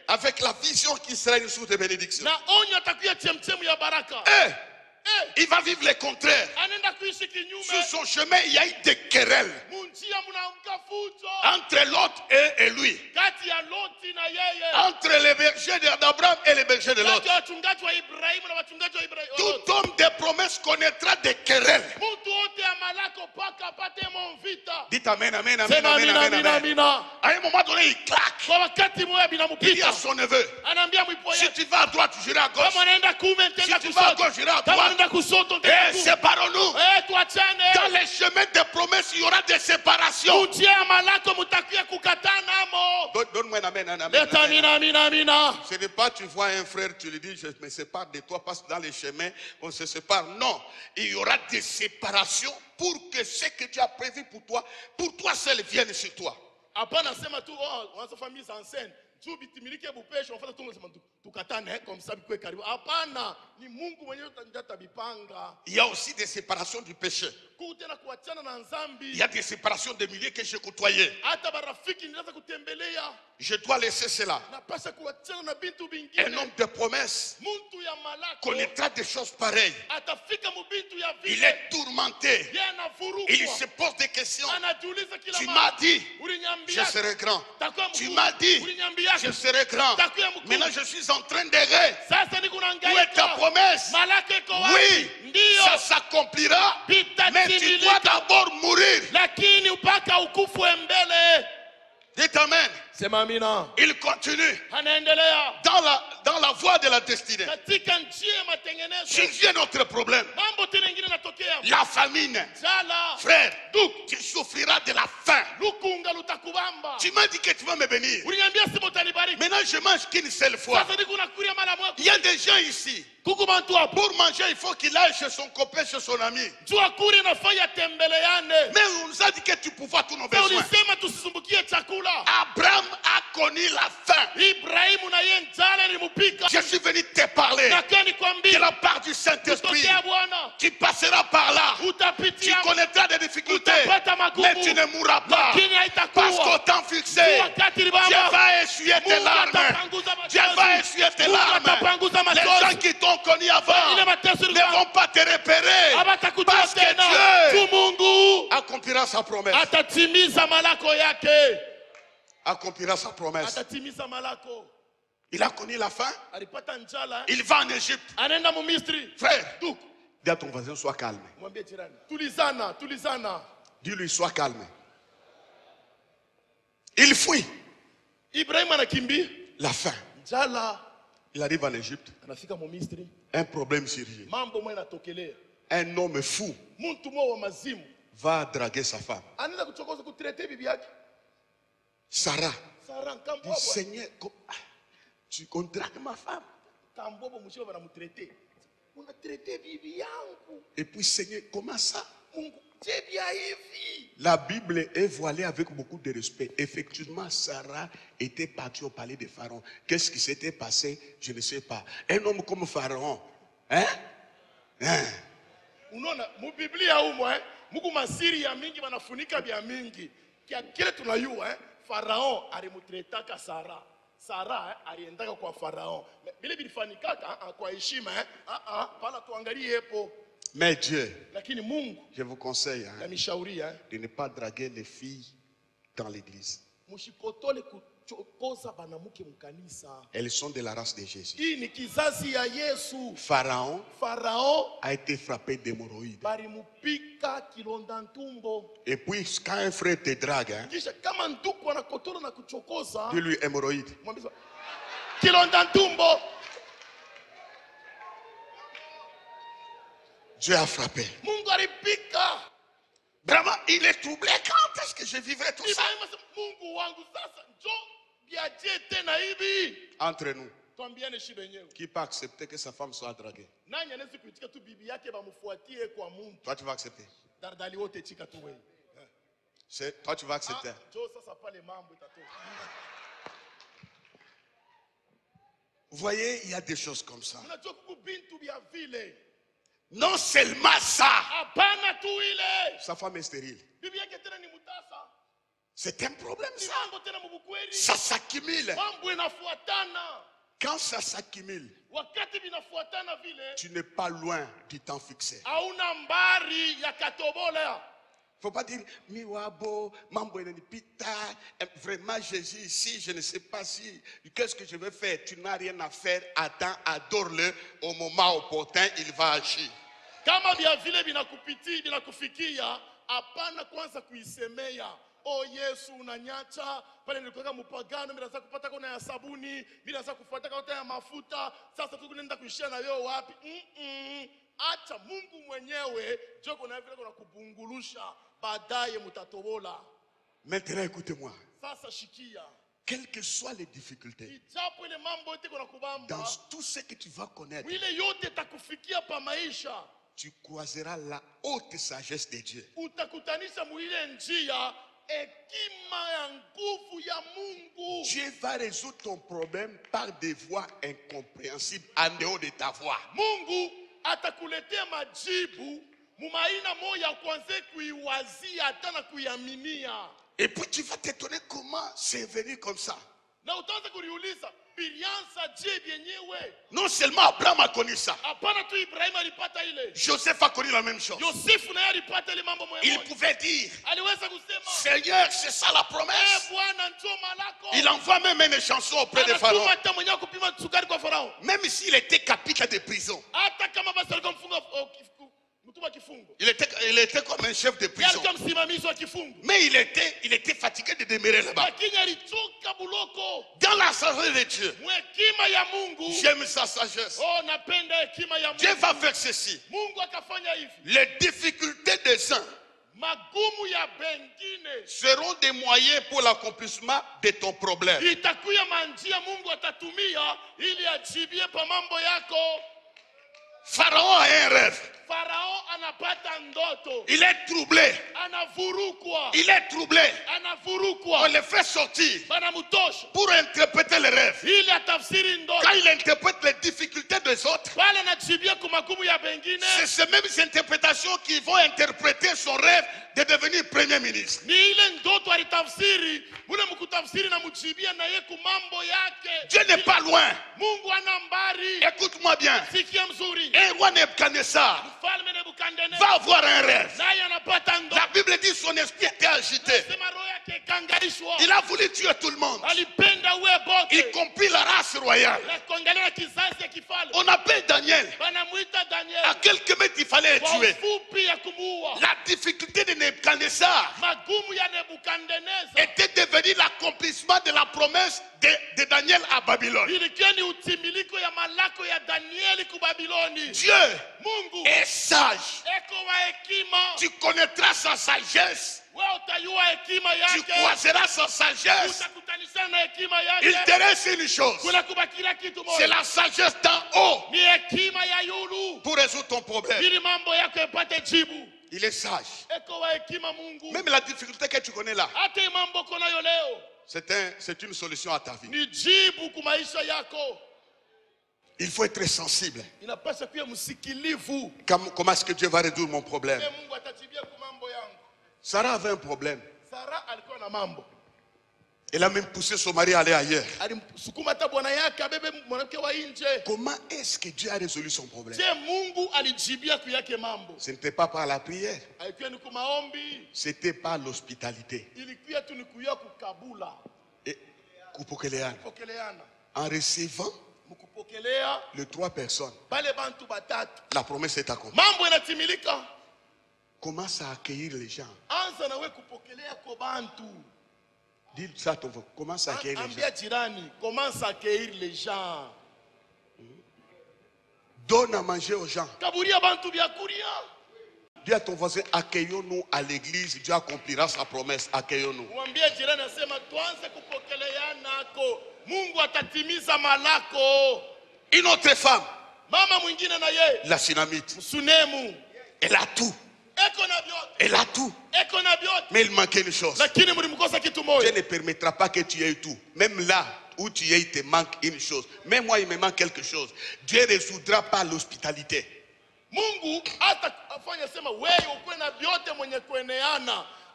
A: avec la vision qui sera une source de bénédiction. Il va vivre le contraire. Sur son chemin, il y a eu des querelles entre Lot et lui, entre les bergers d'Abraham et les bergers de Lot. Tout homme de promesse connaîtra des querelles. Dites amen, amen, amen, amen, amen, amen. À un moment donné, il claque. Il dit à son neveu, si tu vas à droite, tu iras à gauche. Si tu vas à gauche, tu iras à droite. Et séparons-nous. Dans les chemins de promesses, il y aura des séparations. Donne-moi un amen, un amen. Ce n'est pas tu vois un frère, tu lui dis je me sépare de toi parce que dans les chemins on se sépare. Non, il y aura des séparations pour que ce que tu as prévu pour toi seul vienne sur toi. Il y a aussi des séparations du péché. Il y a des séparations de milliers que j'ai côtoyées. Je dois laisser cela. Un homme de promesse connaîtra des choses pareilles. Il est tourmenté. Il se pose des questions. Tu m'as dit, je serai grand. Tu m'as dit, je serai grand. Maintenant, je suis en train d'errer. Où est ta promesse? Oui, ça s'accomplira. Mais tu dois d'abord mourir. Dites amen. Il continue dans la voie de la destinée. Survient notre problème. La famine. Frère, tu souffriras de la faim. Tu m'as dit que tu vas me bénir. Maintenant, je mange qu'une seule fois. Il y a des gens ici. Pour manger, il faut qu'il aille chez son copain, chez son ami. Mais on nous a dit que tu pouvais tous nos besoins. Abraham a connu la faim. Je suis venu te parler de la part du Saint-Esprit. Tu passeras par là. Tu connaîtras des difficultés. Mais tu ne mourras pas. Parce qu'au temps fixé, Dieu va essuyer tes larmes. Dieu va essuyer tes larmes. Les gens qui t'ont connu avant ne vont pas te repérer. Parce que Dieu accomplira sa promesse. Accomplira sa promesse. Il a connu la faim. Il va en Égypte. Frère, dis à ton voisin, sois calme. Dis-lui, sois calme. Il fuit la faim. Il arrive en Égypte. Un problème surgit. Un homme fou va draguer sa femme. Sarah dit, Seigneur, tu dragues ma femme. Et puis, Seigneur, comment ça? La Bible est voilée avec beaucoup de respect. Effectivement, Sarah était partie au palais de Pharaon. Qu'est-ce qui s'était passé? Je ne sais pas. Un homme comme Pharaon. Hein?
B: Unaona, mu Biblia humo Mungu masiri ya mingi wanafunika bia mingi. Kile tunayua Farao alimutretaka Sara. Sara aliendaka kwa Farao. Bile bilifanikaka kwa heshima pala tuangalie hapo.
A: Mais Dieu, je vous conseille de ne pas draguer les filles dans l'église. Elles sont de la race de Jésus. Pharaon a été frappé d'hémorroïdes. Et puis quand un frère te drague, dis-lui hémorroïde. Dieu a frappé. Vraiment, il est troublé. Quand est-ce que je vivrai tout ça? Entre nous, qui peut accepter que sa femme soit draguée? Toi, tu vas accepter. Toi, tu vas accepter. Vous voyez, il y a des choses comme ça. Non seulement ça, sa femme est stérile. C'est un problème ça. Ça s'accumule. Quand ça s'accumule, tu n'es pas loin du temps fixé. Faut pas dire miwabo mambo pita, vraiment Jésus ici, je ne sais pas si qu'est-ce que je vais faire. Tu n'as rien à faire. Attends, adore-le, au moment opportun il va agir.
B: Kama vya vile vinakufikia hapana kwanza kuisemea. Oh Yesu unanyacha pale nilikuwa mpagano mimi nataka kupata kona ya sabuni, mimi nataka kufuata kona ya mafuta, sasa tunaenda kuishia na wewe wapi? Acha Mungu mwenyewe joko na vile kuna kubungulusha baadaye mtatobola.
A: Maintenant écoutez-moi.
B: Sasa shikia.
A: Quelles que soient les difficultés, dans tout ce que tu vas connaître, tu croiseras la haute sagesse de Dieu. Dieu va résoudre ton problème par des voies incompréhensibles en dehors de ta voix.
B: mumaina moya kwanze kuiwazia hata na kuiaminia.
A: Et puis tu vas t'étonner comment c'est venu comme ça.
B: Na utaanza kujiuliza bilianza je vyenyewe.
A: Non seulement Abraham a connu ça.
B: Hapana tu Ibrahim alipata ile.
A: Joseph a connu la même chose.
B: Yosefu naye alipata ile mambo moja.
A: Il pouvait dire,
B: aliweza kusema,
A: Seigneur, c'est ça la promesse.
B: Bwana njoo malako.
A: Il envoie même une chanson auprès de Pharaon.
B: Hata mwenyewe kupima sukari kwa Farao.
A: Même s'il était capitaine de prison.
B: Hata kama basi alikuwa mfunga
A: il était comme un chef de prison. Mais il était fatigué de demeurer là-bas. Dans la sagesse de Dieu, j'aime sa sagesse. Dieu va faire ceci. Les difficultés des uns seront des moyens pour l'accomplissement de ton problème. Pharaon a un rêve. Il est troublé. Il est troublé. On le fait sortir pour interpréter le rêve. Quand il interprète les difficultés des autres, c'est ces mêmes interprétations qui vont interpréter son rêve de devenir premier ministre. Dieu n'est pas loin. Écoute-moi bien. Un roi Nebuchadnezzar va avoir un rêve. La Bible dit son esprit était agité. Il a voulu tuer tout le monde, y compris la race royale. On appelle Daniel. À quelques mètres il fallait le tuer. La difficulté de Nebuchadnezzar était devenue l'accomplissement de la promesse de Daniel à Babylone. Dieu est sage. Tu connaîtras sa sagesse. Tu croiseras sa sagesse. Il te reste une chose. C'est la sagesse d'en haut pour résoudre ton problème. Il est sage. Même la difficulté que tu connais là, c'est une solution à ta vie. Il faut être sensible. Comment est-ce que Dieu va résoudre mon problème? Sarah avait un problème. Elle a même poussé son mari à aller ailleurs. Comment est-ce que Dieu a résolu son problème? Ce n'était pas par la prière. C'était par l'hospitalité. Et en recevant les 3 personnes, la promesse est accomplie. Commence à accueillir les gens. Dis ça à ton frère. Commence à accueillir les gens. Donne à manger aux gens. Dis à ton voisin, accueillons-nous à l'église. Dieu accomplira sa promesse. Accueillons-nous. Une autre femme, la Sunamite, elle a tout. Elle a tout. Mais il manquait une chose. Dieu ne permettra pas que tu aies tout. Même là où tu es, il te manque une chose. Même moi, il me manque quelque chose. Dieu résoudra par l'hospitalité.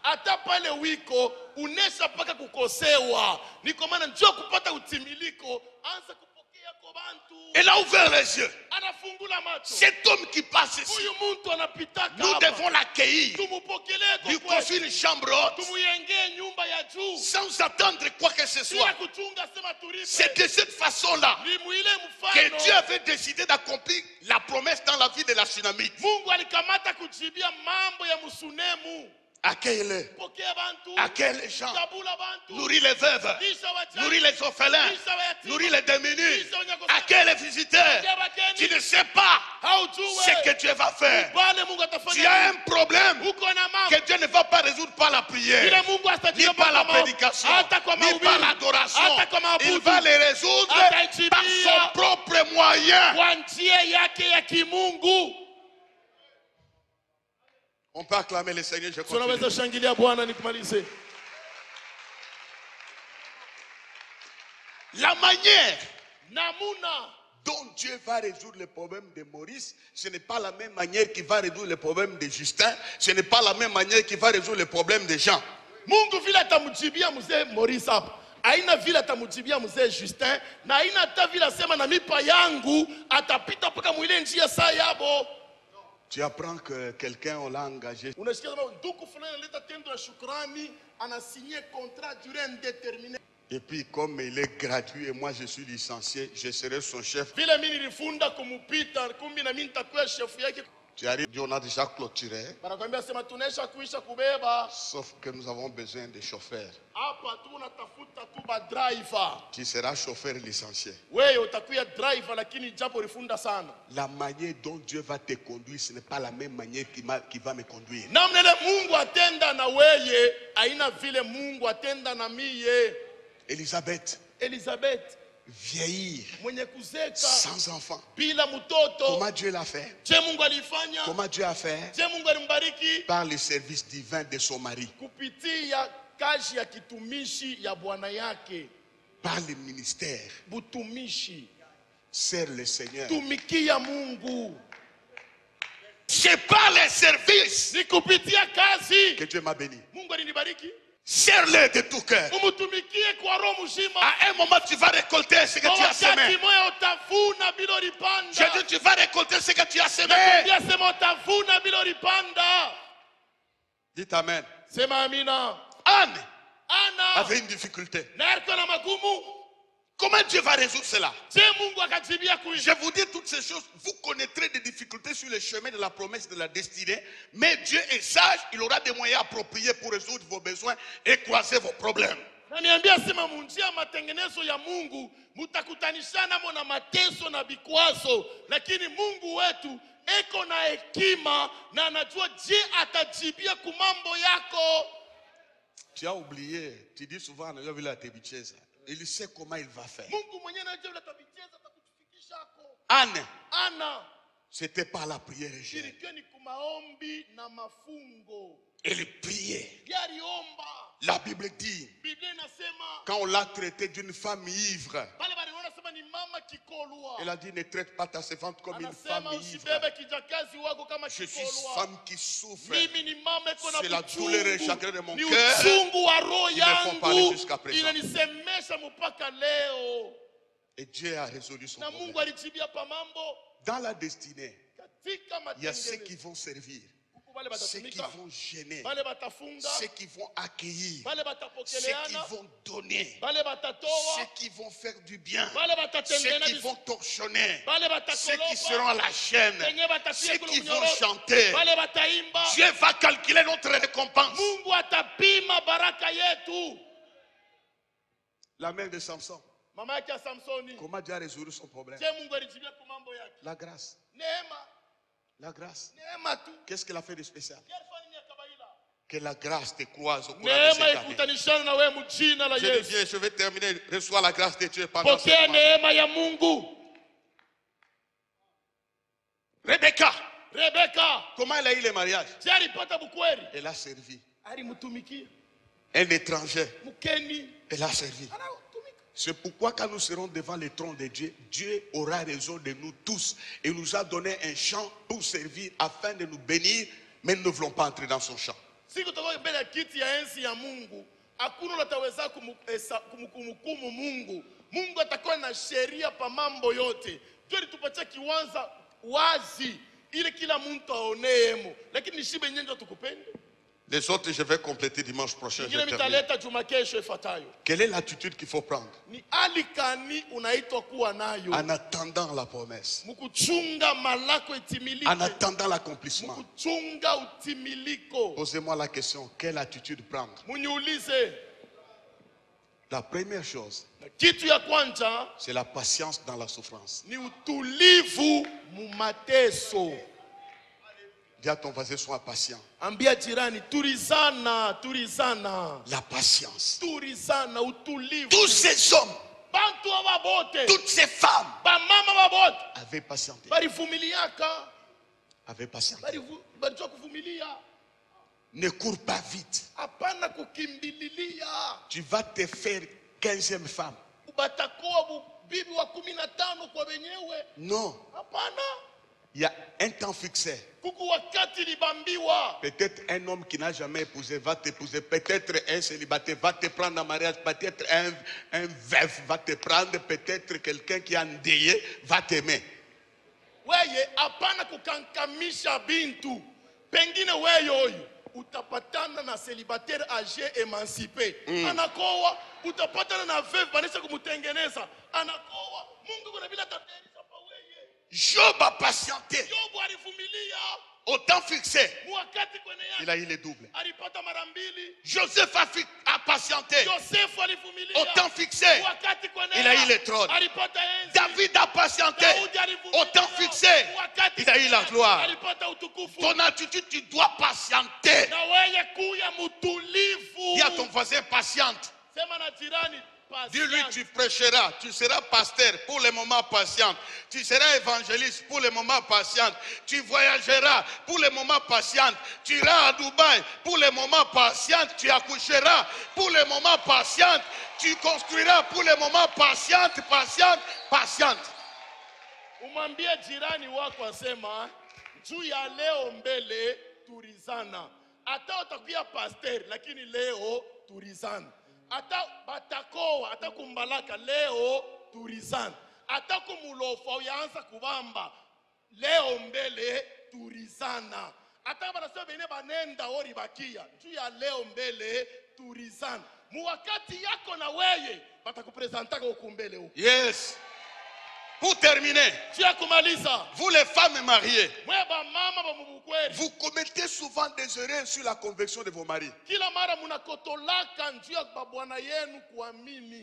B: hata pale wiko unesha paka kukosewa. Niko maana njoo kupata utimiliko, anza kupokea kwa bantu.
A: Elle a ouvert les yeux.
B: Anafungula macho.
A: Cet homme qui passe ici,
B: huyu mtu anapita kama,
A: nous devons l'accueillir.
B: Tumupokelee kwa
A: lui construire une chambre haute.
B: Tumuyengee nyumba ya juu.
A: Sans attendre quoi que ce soit.
B: Kuchunga sema tulipe.
A: C'est de cette façon-là que Dieu avait décidé d'accomplir la promesse dans la vie de la Sunamite.
B: Mungu alikamata kujibia mambo ya Msunemu.
A: Accueille-les. Accueille les gens. Nourris les veuves. Nourris les orphelins. Nourris les démunis. Accueille les visiteurs. Tu ne sais pas ce que Dieu va faire. Tu as un problème que Dieu ne va pas résoudre par la prière, ni par la prédication, ni par l'adoration. Il va les résoudre par son propre moyen. On peut acclamer le Seigneur, je continue. La manière dont Dieu va résoudre le problème de Maurice, ce n'est pas la même manière qu'il va résoudre le problème de Justin, ce n'est pas la même manière qu'il va résoudre le problème de Jean.
B: Mungu vile atamjibia mzee Maurice hapa, haina vile atamjibia mzee Justin, na haina hata vile asema na mipa yangu atapita mpaka mwile njia saa yabo.
A: Tu apprends que quelqu'un on l'a engagé.
B: Unasikia kama ndugu fulani analeta tendo ya shukrani, ana signé contrat durée indéterminée.
A: Et puis comme il est gratuit et moi je suis licencié, je serai son chef.
B: Vile mimi nilifunda kumupita, kumbi na mimi nitakuwa chef yake.
A: Tu arrives, on a déjà clôturé.
B: Banakwambia sema tunaisha kuisha kubeba.
A: Sauf que nous avons besoin de chauffeurs.
B: Hapa tu unatafuta tu ba driver.
A: Tu seras chauffeur licencié.
B: Wewe utakuwa driver lakini japo rifunda sana.
A: La manière dont Dieu va te conduire, ce n'est pas la même manière qui va me conduire.
B: Namna ile Mungu atenda na wewe, haina vile Mungu atenda na miye.
A: Elisabeth,
B: vieillir,
A: sans enfant.
B: Comment
A: Dieu l'a fait?
B: Comment
A: Dieu a fait? Par le service divin de son mari. Par le ministère. Sers le Seigneur. C'est par les services que Dieu m'a béni. Sers-le de tout cœur. À un moment, tu vas récolter ce que tu as semé. Je dis, tu vas récolter ce que tu as semé. Dites Amen. Anne avait une difficulté. Comment Dieu va résoudre cela? Je vous dis toutes ces choses. Vous connaîtrez des difficultés sur le chemin de la promesse de la destinée. Mais Dieu est sage. Il aura des moyens appropriés pour résoudre vos besoins et croiser vos problèmes. Tu as oublié. Tu dis souvent il sait comment il va faire. Anne, c'était par la prière. Elle priait. La Bible dit, quand on l'a traité d'une femme ivre, elle a dit, ne traite pas ta servante comme une femme ivre. Je suis une femme qui souffre. C'est la douleur et le chagrin de mon cœur qui me font parler jusqu'à présent. Et Dieu a résolu son problème. Dans la destinée, il y a ceux qui vont servir, ceux qui vont gêner, ceux qui vont accueillir, ceux qui vont donner, ceux qui vont faire du bien, ceux qui vont torchonner, ceux qui seront à la chaîne, ceux qui vont chanter. Dieu va calculer notre récompense. La mère de Samson, comment Dieu a résolu son problème? La grâce. La grâce. Qu'est-ce qu'elle a fait de spécial? Que la grâce te croise au cours de cette année. Je dis bien, je vais terminer. Reçois la grâce de Dieu pendant ce mois. Rebecca, comment elle a eu le mariage? Elle a servi. Un étranger. Elle a servi. C'est pourquoi quand nous serons devant le trône de Dieu, Dieu aura raison de nous tous. Et nous a donné un champ pour servir afin de nous bénir, mais nous ne voulons pas entrer dans son champ. Les autres, je vais compléter dimanche prochain. Quelle est l'attitude qu'il faut prendre en attendant la promesse, en attendant l'accomplissement? Posez-moi la question, quelle attitude prendre? La première chose, c'est la patience dans la souffrance. Dis à ton voisin, sois patient.
B: Ambia jirani, turizana, turizana.
A: La patience.
B: Turizana, utulivu.
A: Tous ces hommes,
B: bantu wabote,
A: toutes ces femmes,
B: bamama wabote
A: avaient patienté.
B: Barivumiliaka.
A: Avaient patienté.
B: Balijua kuvumilia.
A: Ne cours pas vite.
B: Hapana kukimbililia.
A: Tu vas te faire 15e femme.
B: Batakuwa bibi wa 15 kwa wenyewe.
A: Non.
B: Hapana.
A: Il y a un temps fixé.
B: Kuku wakati libambiwa.
A: Peut-être un homme qui n'a jamais épousé va t'épouser. Peut-être un célibataire va te prendre en mariage. Peut-être un veuf va te prendre. Peut-être quelqu'un qui est endeuillé va t'aimer.
B: Weye hapana kukankamisha bintu. Pengine wewe oyu utapatana na célibataire âgé émancipé. Anakoa utapatana na veuf banisha kumutengeneza. Anakoa Mungu kuna bila tatengeneza pa weye.
A: Job a patienté.
B: Job alivumilia.
A: Au temps fixé,
B: Mwakati kwenye yake
A: il a eu le double.
B: alipata mara mbili.
A: Joseph a patienté.
B: Yosefu alivumilia.
A: Au temps fixé,
B: Mwakati kwenye
A: il a eu le trône.
B: alipata enzi.
A: David a patienté.
B: Daudi alivumilia.
A: Au temps fixé,
B: Mwakati
A: il a eu la gloire.
B: alipata utukufu.
A: Ton attitude, tu dois patienter.
B: Na wewe kuya mutulivu.
A: Dis à ton voisin, patiente.
B: Sema na jirani,
A: Dis-lui, tu prêcheras, tu seras pasteur, pour le moment patiente. Tu seras évangéliste, pour le moment patiente. Tu voyageras, pour le moment patiente. Tu iras à Dubaï, pour le moment patiente. Tu accoucheras, pour le moment patiente. Tu construiras, pour le moment patiente, patiente, patiente.
B: Umwambie jirani wako asema, juu ya leo mbele turizana. Hata utakuwa pasteur, lakini leo turizana. Ata batakoa, ata kumbalaka leo turizana. Ata kumulofa uyaanza kubamba leo mbele turizana. Ata banasema bene banenda ori bakia juu ya leo mbele turizana. Muwakati yako na weye batakupresentaka ukumbele huko.
A: Yes. Pour terminer, vous les femmes mariées,
B: vous
A: commettez souvent des erreurs sur la conversion de vos maris.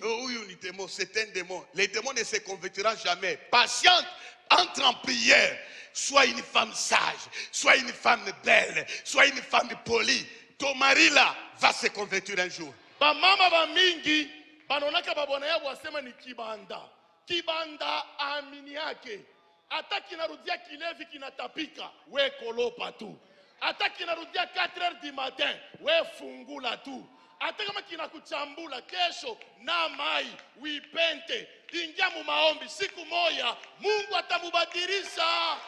A: Oh oui, c'est un démon. Les démons ne se convertiront jamais. Patiente, entre en prière. Sois une femme sage, sois une femme belle, sois une femme polie. Ton mari là va se convertir un jour.
B: Kibanda amini yake. Hata kinarudia kilevi kinatapika, we kolopa tu. Hata kinarudia 4h du matin, we fungula tu. Hata kama kinakuchambula kesho na mai, wipente, ingia mu maombi siku moja, Mungu atamubadilisha.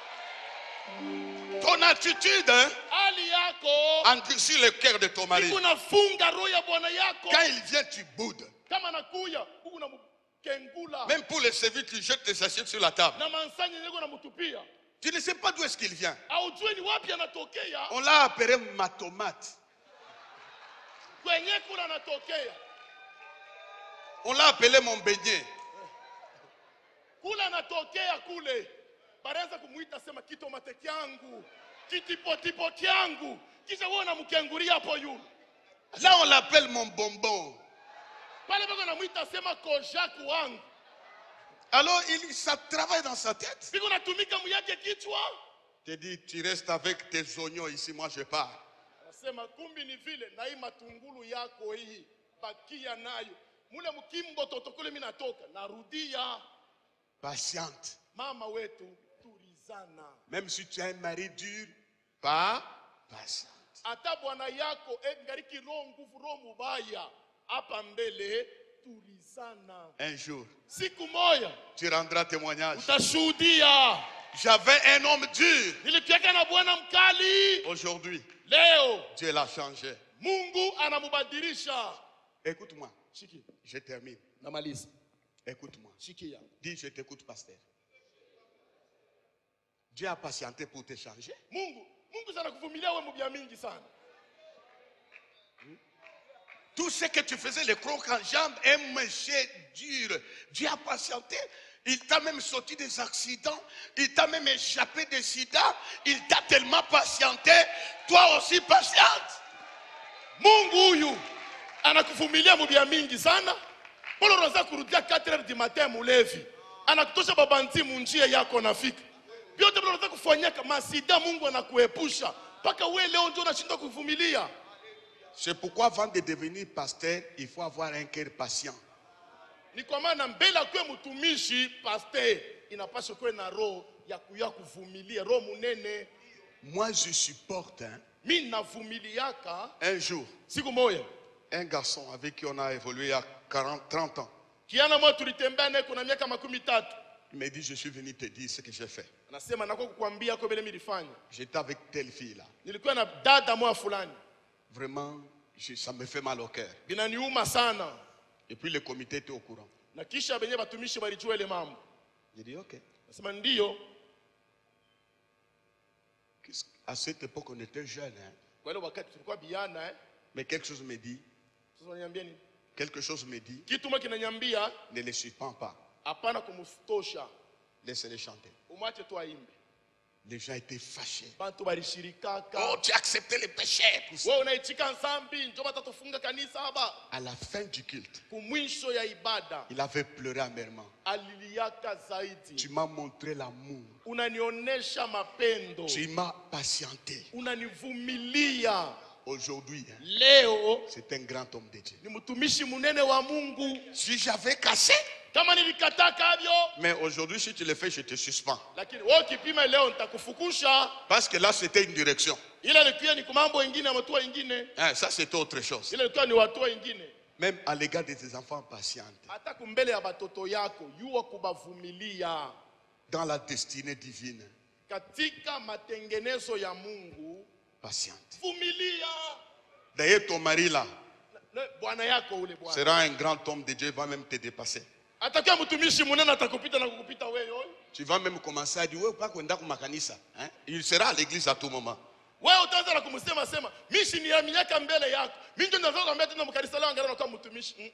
A: Ton attitude
B: hali yako
A: endurcit le cœur de ton mari.
B: Unafunga roho ya bwana yako.
A: Quand il vient, tu boudes.
B: Kama nakuya, una
A: même pour le servir, tu jettes tes assiettes sur la table.
B: Tu
A: ne sais pas d'où est-ce qu'il vient.
B: On
A: On l'a appelé ma tomate. On l'a appelé mon beignet. Là on l'appelle mon bonbon. Alors ça travaille dans sa tête. Tu dis, tu restes avec tes oignons ici, moi je pars. Patiente. Même si tu as un mari dur, pas patiente. Un jour, tu rendras témoignage. J'avais un homme dur. Aujourd'hui, Dieu l'a changé. Écoute-moi. Je termine. Écoute-moi. Dis, je t'écoute, pasteur. Dieu a patienté pour te changer. Tout ce que tu faisais, les crocs en jambes, un métier dur. Dieu a patienté. Il t'a même sorti des accidents. Il t'a même échappé des sida. Il t'a tellement patienté. Toi aussi patiente.
B: Mungu huyu anakuvumilia mubia mingi sana. Polo roza kurudia 4h du matin mulevi. Anakutosha babanti munjia yako nafika. Biote polo roza kufanyaka masida Mungu anakuepusha. Paka wewe leo ndio unashindwa kuvumilia.
A: C'est pourquoi avant de devenir pasteur, il faut avoir un cœur patient.
B: Ni kwa maana mbele kwa mtumishi pasteur inapaswa kuwa na roho ya kuvumilia, roho munene.
A: Moi je supporte
B: mimi navumiliaka
A: un jour
B: siku moja
A: un garçon avec qui on a évolué il y a 30 ans.
B: Kiana mwa tulitembea naye kuna miaka 13.
A: Il m'a dit, je suis venu te dire ce que j'ai fait.
B: Anasema nakuwa kukuambia kwa vile nilifanya.
A: J'étais avec telle fille là.
B: Nilikuwa na dada mwa fulani.
A: Vraiment, ça me fait mal au cœur.
B: Binaniuma sana.
A: Et puis le comité était au courant.
B: Na kisha benye batumishi balijua ile mambo.
A: J'ai dit, ok.
B: Anasema ndio.
A: À cette époque, on était jeunes. Hein.
B: Kwa ile wakati tulikuwa biana
A: Mais quelque chose me dit.
B: Sasa niambia nini?
A: Quelque chose me dit.
B: Kitu mwa kinaniambia
A: Ne les surprends pas.
B: Hapana kumstosha.
A: Laisse-les chanter.
B: Umwache tu aimbe.
A: Les gens étaient fâchés.
B: Bantu balishirikaka.
A: Oh, tu as accepté les péchés.
B: Wewe unaitika nzambi, njoo batatufunga kanisa hapa.
A: À la fin du culte,
B: kumwisho ya ibada,
A: il avait pleuré amèrement.
B: Aliliaka zaidi.
A: Tu m'as montré l'amour.
B: Unanionesha mapendo.
A: Tu m'as patienté.
B: Unanivumilia.
A: Aujourd'hui,
B: leo
A: c'est un grand homme de Dieu.
B: Ni mtumishi munene wa Mungu.
A: Si j'avais cassé,
B: kama nilikata kabyo,
A: mais aujourd'hui si tu le fais, je te suspends.
B: Lakini wewe ukipima leo nitakufukusha.
A: Parce que là c'était une direction.
B: Ile ilikuwa ni mambo mengine, watu wengine.
A: Ça c'était autre chose.
B: Ile ilikuwa ni watu wengine.
A: Même à l'égard de tes enfants patientes.
B: Hata kumbele ya batoto yako, yuwa kubavumilia.
A: Dans la destinée divine.
B: Katika matengenezo ya Mungu,
A: patiente.
B: Vumilia.
A: D'ailleurs ton mari là
B: bwana yako ule bwana
A: sera un grand homme de Dieu, il va même te dépasser.
B: Atakuwa mtumishi munene, atakupita na kukupita wewe.
A: Tu vas même commencer à dire wewe pas kwenda kwa makanisa, hein? Il sera à l'église à tout moment.
B: Wewe utaanza na kumsema sema mimi ni ya miaka mbele yako. Mimi ndio naweza kuambia tena mkanisa leo angalia kama mtumishi.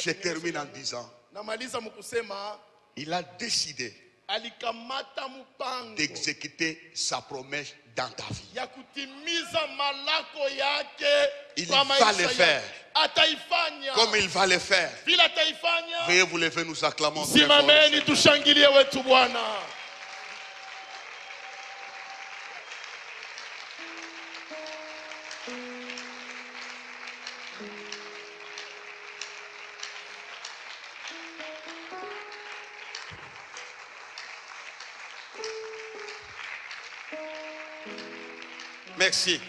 A: Je termine en disant.
B: Namaliza mkusema
A: il a décidé
B: alikamata mpango
A: d'exécuter sa promesse dans ta vie.
B: Ya kutimiza malako yake.
A: Il va le faire.
B: Ataifanya.
A: Comme il va le faire.
B: Vile ataifanya.
A: Veuillez vous lever, nous acclamons.
B: Simameni tushangilie wetu Bwana.
A: Merci.